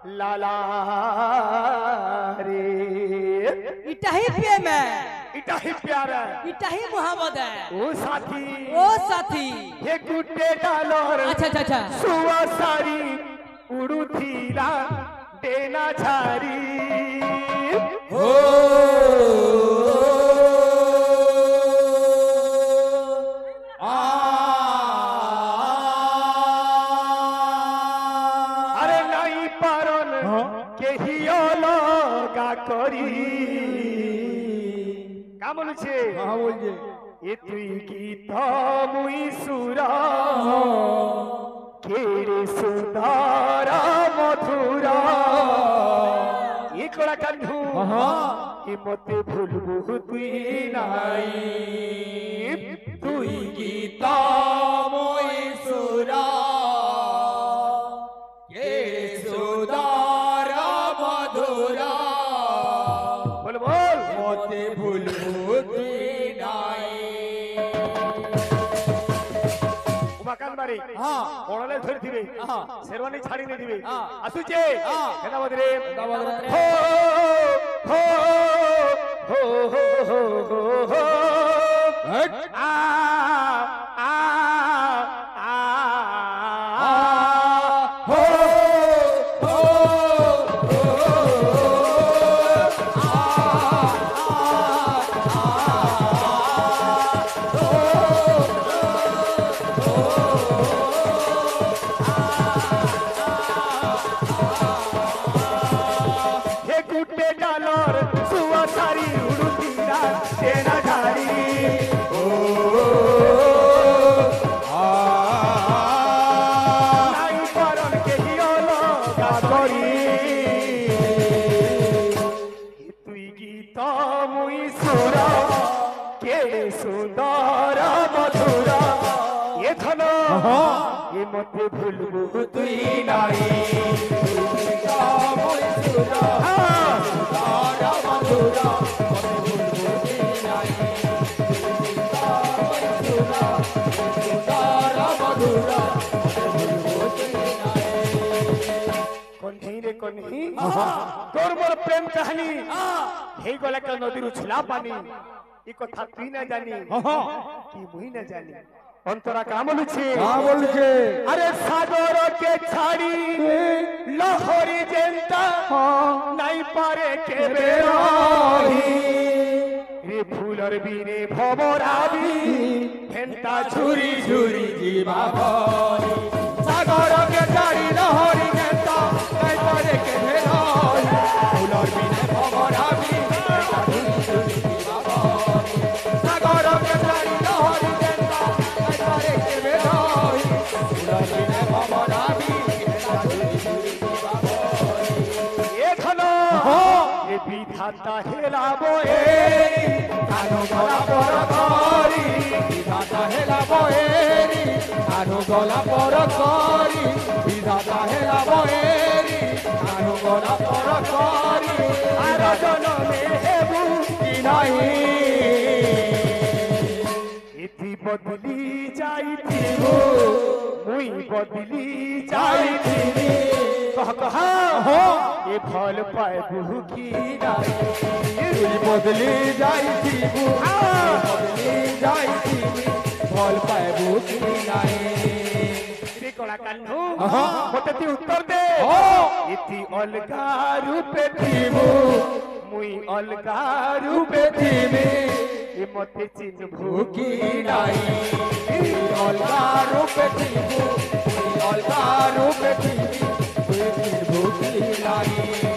लाला रे इटा ही प्रेम है, इटा ही प्यार है, इटा ही मोहब्बत है। ओ साथी ये गुड्डे डालर अच्छा सुआ सारी उड़ू थीला देना झारी हो अरे नहीं पारन के ही लगा करी का बोलছে हाँ बोलिए ये तुई गीत मुई सुरा केरे सुधारा मधुरा ये कोड़ा कंधु ये मते भूलबू तुई नाई तुई गीता मोई सुरा के सुदारा मधुरा बोल बोल मोते भूलभूति नाई उमाकांत बारी हाँ कोणाला धर दिवे हाँ शेरवानी छाड़ी नहीं दिवे हाँ असुचे हाँ केना बदरे हो हो हो हो हो हो आ आ आ हो हो हे गुड्डे डालर सुआ सारी उड़ू तीरा तेरा झाड़ी नाई परन के हियोलो गागरी तुई गीत मुई सुरा के सुंदर मधुरा ये धन ये मते भूलबू तुई नाई कन्ही तोर मोर प्रेम कहानी हे गला के नदी उछला पानी ई कथा तू ना जानी कि मुई ना जानी अंतरा का बोलुछे अरे सागर के छाड़ी लहरी जेंता नाई पारे के बेरही रे फूलर बीने भवराबी फेंता झुरी झुरी जीवा भरी सागर के छाड़ी लहरी जेंता नाई पारे के बेरही फूलर बीने भवराबी फेंता झुरी झुरी जीवा भरी सागर के छाड़ी लहरी जेंता नाई पारे के बेरही फूलर बीने भवराबी फेंता झुरी झुरी जीवा भरी ए खनो ए विधाता हेलाबो एरी कानो गला पर करी विधाता हेलाबो एरी कानो गला पर करी विधाता हेलाबो एरी कानो गला पर करी आराधन में हेबु कि नाही इति बदली जाइथिबो मुई बदली जाइथिबी कह ये फल पाए बहु की नाई बदली जाइथी बदली जाइथी फल पाए बहु की नाई कला कान्हू मते उत्तर दे इति अलगा रूपे थीबु मुई अलगा रूपे थीबी ये मते चिन्हबु की नाई अलगा रूपे थीबु अलगा रूपे थीबी भूखी लाई